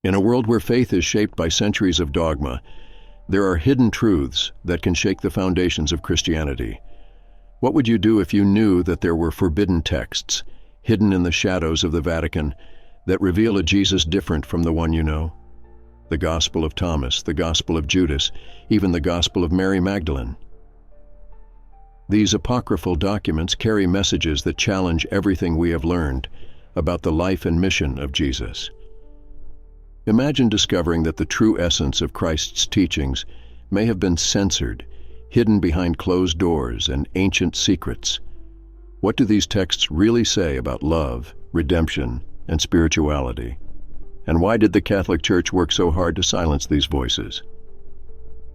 In a world where faith is shaped by centuries of dogma, there are hidden truths that can shake the foundations of Christianity. What would you do if you knew that there were forbidden texts, hidden in the shadows of the Vatican, that reveal a Jesus different from the one you know? The Gospel of Thomas, the Gospel of Judas, even the Gospel of Mary Magdalene. These apocryphal documents carry messages that challenge everything we have learned about the life and mission of Jesus. Imagine discovering that the true essence of Christ's teachings may have been censored, hidden behind closed doors and ancient secrets. What do these texts really say about love, redemption, and spirituality? And why did the Catholic Church work so hard to silence these voices?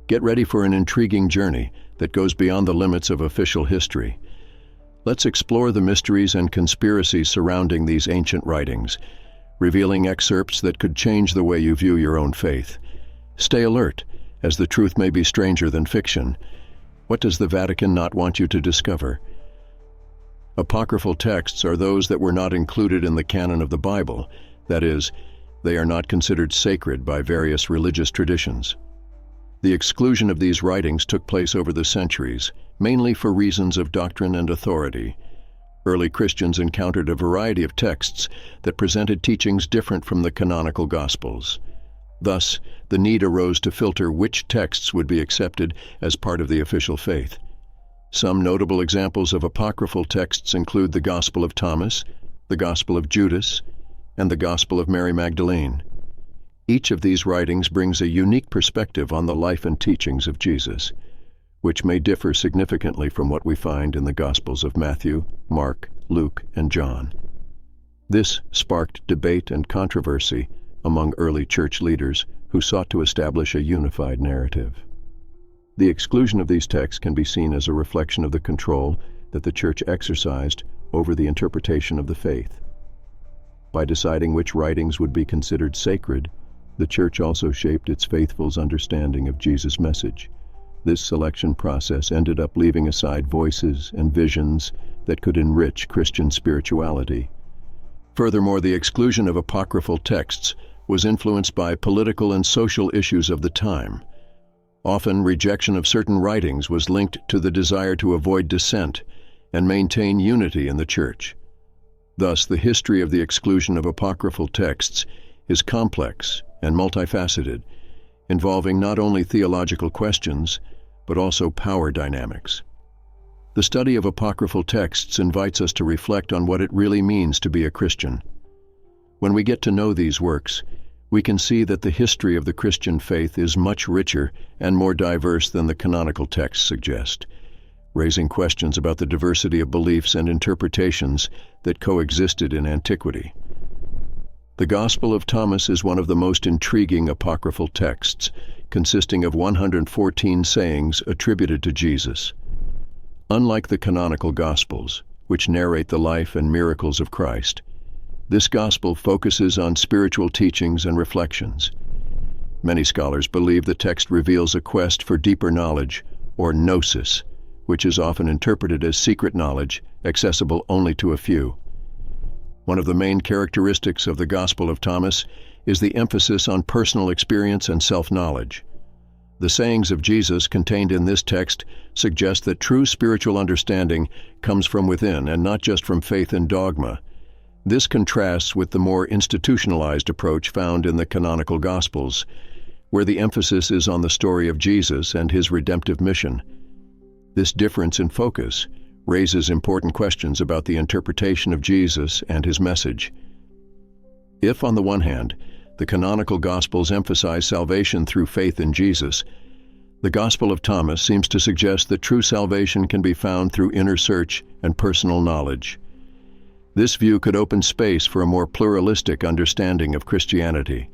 Get ready for an intriguing journey that goes beyond the limits of official history. Let's explore the mysteries and conspiracies surrounding these ancient writings, revealing excerpts that could change the way you view your own faith. Stay alert, as the truth may be stranger than fiction. What does the Vatican not want you to discover? Apocryphal texts are those that were not included in the canon of the Bible. That is, they are not considered sacred by various religious traditions. The exclusion of these writings took place over the centuries, mainly for reasons of doctrine and authority. Early Christians encountered a variety of texts that presented teachings different from the canonical Gospels. Thus, the need arose to filter which texts would be accepted as part of the official faith. Some notable examples of apocryphal texts include the Gospel of Thomas, the Gospel of Judas, and the Gospel of Mary Magdalene. Each of these writings brings a unique perspective on the life and teachings of Jesus, which may differ significantly from what we find in the Gospels of Matthew, Mark, Luke, and John. This sparked debate and controversy among early church leaders who sought to establish a unified narrative. The exclusion of these texts can be seen as a reflection of the control that the Church exercised over the interpretation of the faith. By deciding which writings would be considered sacred, the Church also shaped its faithfuls' understanding of Jesus' message. This selection process ended up leaving aside voices and visions that could enrich Christian spirituality. Furthermore, the exclusion of apocryphal texts was influenced by political and social issues of the time. Often, rejection of certain writings was linked to the desire to avoid dissent and maintain unity in the Church. Thus, the history of the exclusion of apocryphal texts is complex and multifaceted, involving not only theological questions, but also power dynamics. The study of apocryphal texts invites us to reflect on what it really means to be a Christian. When we get to know these works, we can see that the history of the Christian faith is much richer and more diverse than the canonical texts suggest, raising questions about the diversity of beliefs and interpretations that coexisted in antiquity. The Gospel of Thomas is one of the most intriguing apocryphal texts, consisting of 114 sayings attributed to Jesus. Unlike the canonical Gospels, which narrate the life and miracles of Christ, this Gospel focuses on spiritual teachings and reflections. Many scholars believe the text reveals a quest for deeper knowledge, or gnosis, which is often interpreted as secret knowledge accessible only to a few. One of the main characteristics of the Gospel of Thomas is the emphasis on personal experience and self-knowledge. The sayings of Jesus contained in this text suggest that true spiritual understanding comes from within and not just from faith and dogma. This contrasts with the more institutionalized approach found in the canonical Gospels, where the emphasis is on the story of Jesus and his redemptive mission. This difference in focus raises important questions about the interpretation of Jesus and his message. If, on the one hand, the canonical Gospels emphasize salvation through faith in Jesus, the Gospel of Thomas seems to suggest that true salvation can be found through inner search and personal knowledge. This view could open space for a more pluralistic understanding of Christianity.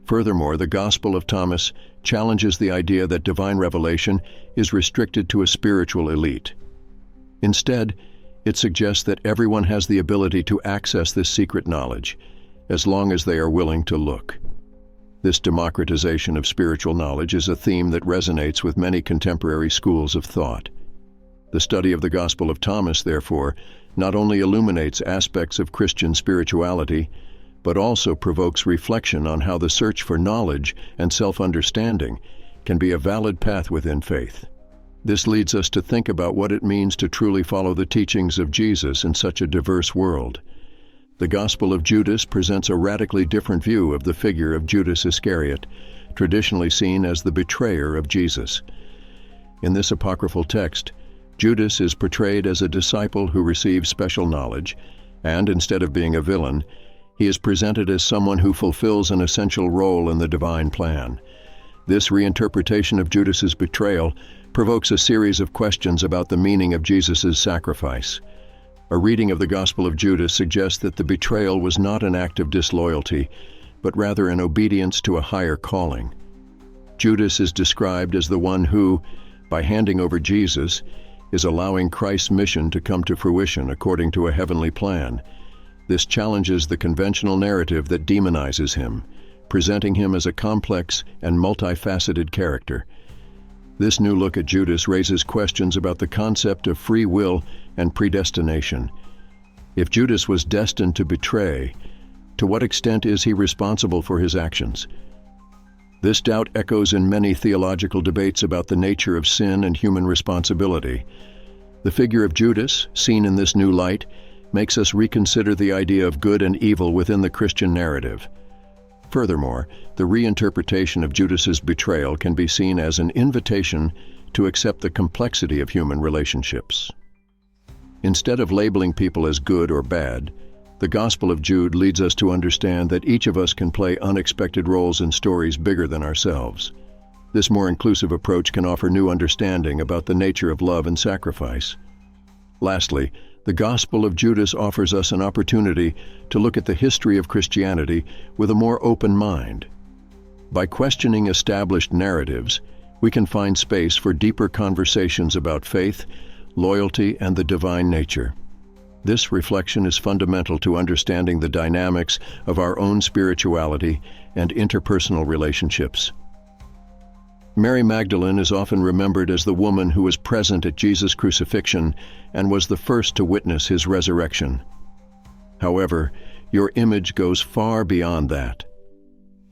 Furthermore, the Gospel of Thomas challenges the idea that divine revelation is restricted to a spiritual elite. Instead, it suggests that everyone has the ability to access this secret knowledge, as long as they are willing to look. This democratization of spiritual knowledge is a theme that resonates with many contemporary schools of thought. The study of the Gospel of Thomas, therefore, not only illuminates aspects of Christian spirituality, but also provokes reflection on how the search for knowledge and self-understanding can be a valid path within faith. This leads us to think about what it means to truly follow the teachings of Jesus in such a diverse world. The Gospel of Judas presents a radically different view of the figure of Judas Iscariot, traditionally seen as the betrayer of Jesus. In this apocryphal text, Judas is portrayed as a disciple who receives special knowledge, and instead of being a villain, he is presented as someone who fulfills an essential role in the divine plan. This reinterpretation of Judas's betrayal provokes a series of questions about the meaning of Jesus' sacrifice. A reading of the Gospel of Judas suggests that the betrayal was not an act of disloyalty, but rather an obedience to a higher calling. Judas is described as the one who, by handing over Jesus, is allowing Christ's mission to come to fruition according to a heavenly plan. This challenges the conventional narrative that demonizes him, presenting him as a complex and multifaceted character. This new look at Judas raises questions about the concept of free will and predestination. If Judas was destined to betray, to what extent is he responsible for his actions? This doubt echoes in many theological debates about the nature of sin and human responsibility. The figure of Judas, seen in this new light, makes us reconsider the idea of good and evil within the Christian narrative. Furthermore, the reinterpretation of Judas's betrayal can be seen as an invitation to accept the complexity of human relationships. Instead of labeling people as good or bad, the Gospel of Jude leads us to understand that each of us can play unexpected roles in stories bigger than ourselves. This more inclusive approach can offer new understanding about the nature of love and sacrifice. Lastly, the Gospel of Judas offers us an opportunity to look at the history of Christianity with a more open mind. By questioning established narratives, we can find space for deeper conversations about faith, loyalty, and the divine nature. This reflection is fundamental to understanding the dynamics of our own spirituality and interpersonal relationships. Mary Magdalene is often remembered as the woman who was present at Jesus' crucifixion and was the first to witness his resurrection. However, your image goes far beyond that.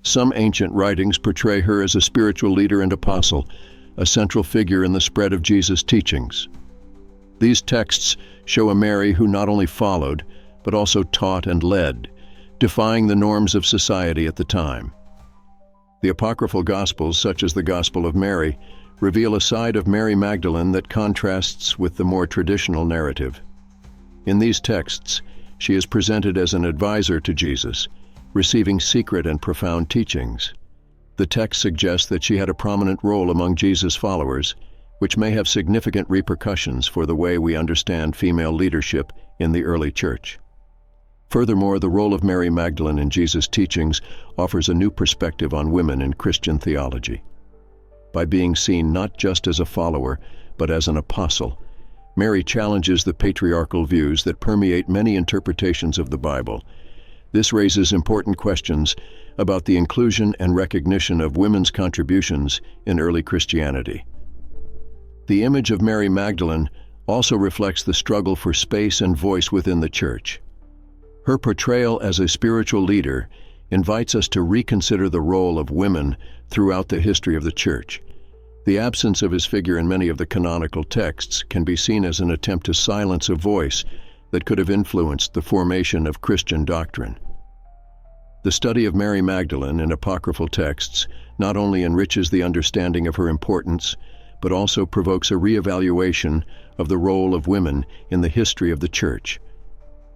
Some ancient writings portray her as a spiritual leader and apostle, a central figure in the spread of Jesus' teachings. These texts show a Mary who not only followed, but also taught and led, defying the norms of society at the time. The apocryphal Gospels, such as the Gospel of Mary, reveal a side of Mary Magdalene that contrasts with the more traditional narrative. In these texts, she is presented as an advisor to Jesus, receiving secret and profound teachings. The text suggests that she had a prominent role among Jesus' followers, which may have significant repercussions for the way we understand female leadership in the early church. Furthermore, the role of Mary Magdalene in Jesus' teachings offers a new perspective on women in Christian theology. By being seen not just as a follower, but as an apostle, Mary challenges the patriarchal views that permeate many interpretations of the Bible. This raises important questions about the inclusion and recognition of women's contributions in early Christianity. The image of Mary Magdalene also reflects the struggle for space and voice within the church. Her portrayal as a spiritual leader invites us to reconsider the role of women throughout the history of the church. The absence of his figure in many of the canonical texts can be seen as an attempt to silence a voice that could have influenced the formation of Christian doctrine. The study of Mary Magdalene in apocryphal texts not only enriches the understanding of her importance, but also provokes a reevaluation of the role of women in the history of the church.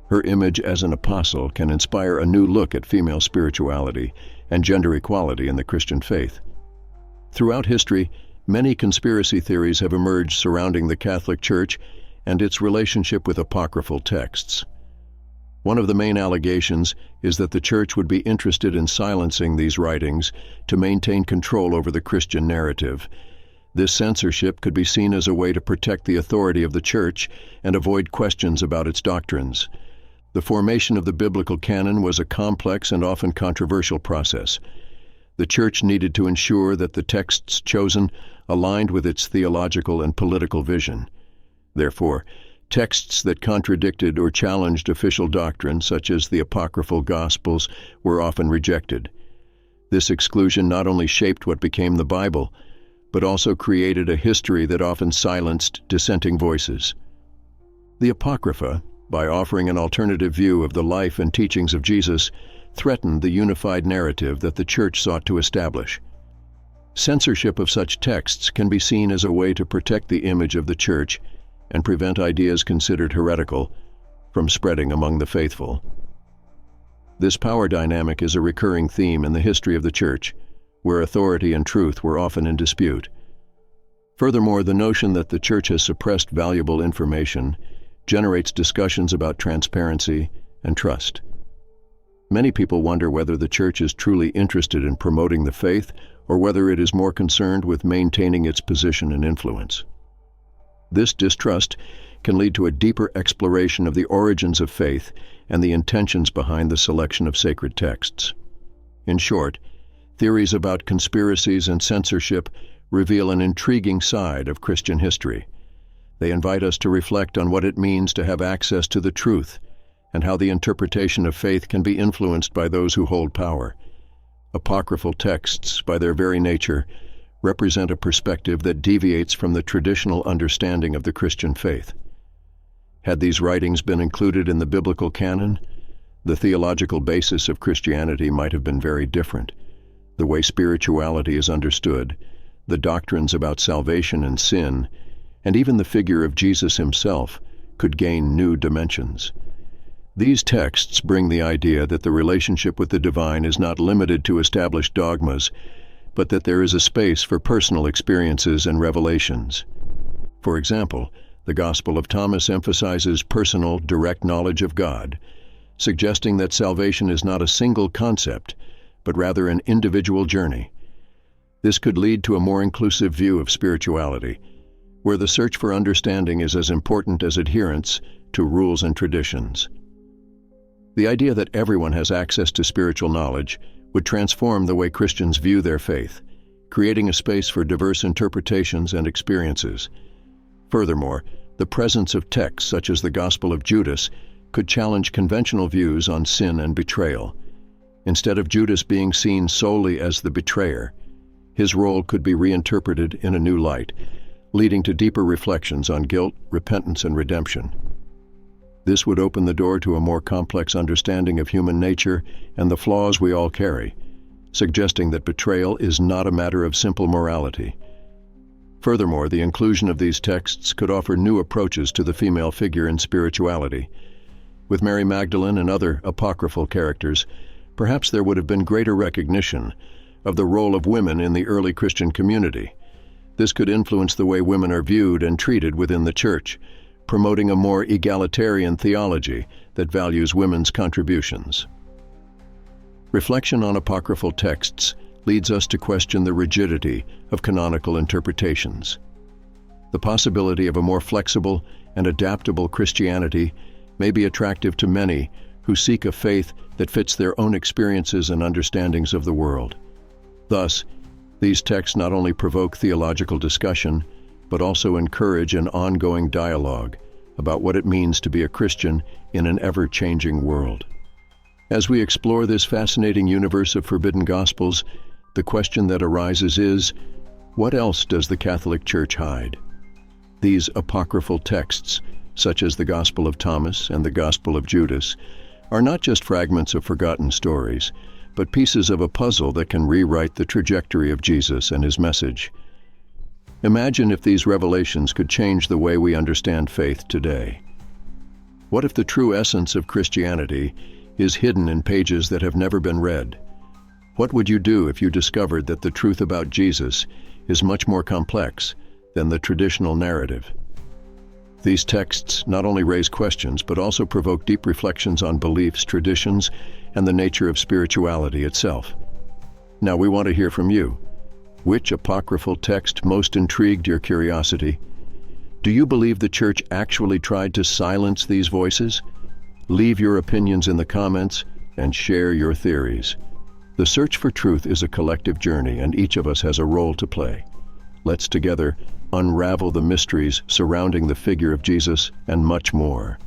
Her image as an apostle can inspire a new look at female spirituality and gender equality in the Christian faith. Throughout history, many conspiracy theories have emerged surrounding the Catholic Church and its relationship with apocryphal texts. One of the main allegations is that the Church would be interested in silencing these writings to maintain control over the Christian narrative. This censorship could be seen as a way to protect the authority of the Church and avoid questions about its doctrines. The formation of the biblical canon was a complex and often controversial process. The Church needed to ensure that the texts chosen aligned with its theological and political vision. Therefore, Texts that contradicted or challenged official doctrine, such as the apocryphal Gospels, were often rejected. This exclusion not only shaped what became the Bible, but also created a history that often silenced dissenting voices. The Apocrypha, by offering an alternative view of the life and teachings of Jesus, threatened the unified narrative that the Church sought to establish. Censorship of such texts can be seen as a way to protect the image of the Church and prevent ideas considered heretical from spreading among the faithful. This power dynamic is a recurring theme in the history of the Church, where authority and truth were often in dispute. Furthermore, the notion that the Church has suppressed valuable information generates discussions about transparency and trust. Many people wonder whether the Church is truly interested in promoting the faith or whether it is more concerned with maintaining its position and influence. This distrust can lead to a deeper exploration of the origins of faith and the intentions behind the selection of sacred texts. In short, theories about conspiracies and censorship reveal an intriguing side of Christian history. They invite us to reflect on what it means to have access to the truth and how the interpretation of faith can be influenced by those who hold power. Apocryphal texts, by their very nature, represent a perspective that deviates from the traditional understanding of the Christian faith. Had these writings been included in the biblical canon, the theological basis of Christianity might have been very different. The way spirituality is understood, the doctrines about salvation and sin, and even the figure of Jesus himself could gain new dimensions. These texts bring the idea that the relationship with the divine is not limited to established dogmas, but that there is a space for personal experiences and revelations. For example, the Gospel of Thomas emphasizes personal, direct knowledge of God, suggesting that salvation is not a single concept, but rather an individual journey. This could lead to a more inclusive view of spirituality, where the search for understanding is as important as adherence to rules and traditions. The idea that everyone has access to spiritual knowledge would transform the way Christians view their faith, creating a space for diverse interpretations and experiences. Furthermore, the presence of texts such as the Gospel of Judas could challenge conventional views on sin and betrayal. Instead of Judas being seen solely as the betrayer, his role could be reinterpreted in a new light, leading to deeper reflections on guilt, repentance, and redemption. This would open the door to a more complex understanding of human nature and the flaws we all carry, suggesting that betrayal is not a matter of simple morality. Furthermore, the inclusion of these texts could offer new approaches to the female figure in spirituality. With Mary Magdalene and other apocryphal characters, perhaps there would have been greater recognition of the role of women in the early Christian community. This could influence the way women are viewed and treated within the Church, promoting a more egalitarian theology that values women's contributions. Reflection on apocryphal texts leads us to question the rigidity of canonical interpretations. The possibility of a more flexible and adaptable Christianity may be attractive to many who seek a faith that fits their own experiences and understandings of the world. Thus, these texts not only provoke theological discussion, but also encourage an ongoing dialogue about what it means to be a Christian in an ever-changing world. As we explore this fascinating universe of forbidden gospels, the question that arises is, what else does the Catholic Church hide? These apocryphal texts, such as the Gospel of Thomas and the Gospel of Judas, are not just fragments of forgotten stories, but pieces of a puzzle that can rewrite the trajectory of Jesus and his message. Imagine if these revelations could change the way we understand faith today. What if the true essence of Christianity is hidden in pages that have never been read? What would you do if you discovered that the truth about Jesus is much more complex than the traditional narrative? These texts not only raise questions, but also provoke deep reflections on beliefs, traditions, and the nature of spirituality itself. Now we want to hear from you. Which apocryphal text most intrigued your curiosity? Do you believe the Church actually tried to silence these voices? Leave your opinions in the comments and share your theories. The search for truth is a collective journey, and each of us has a role to play. Let's together unravel the mysteries surrounding the figure of Jesus, and much more.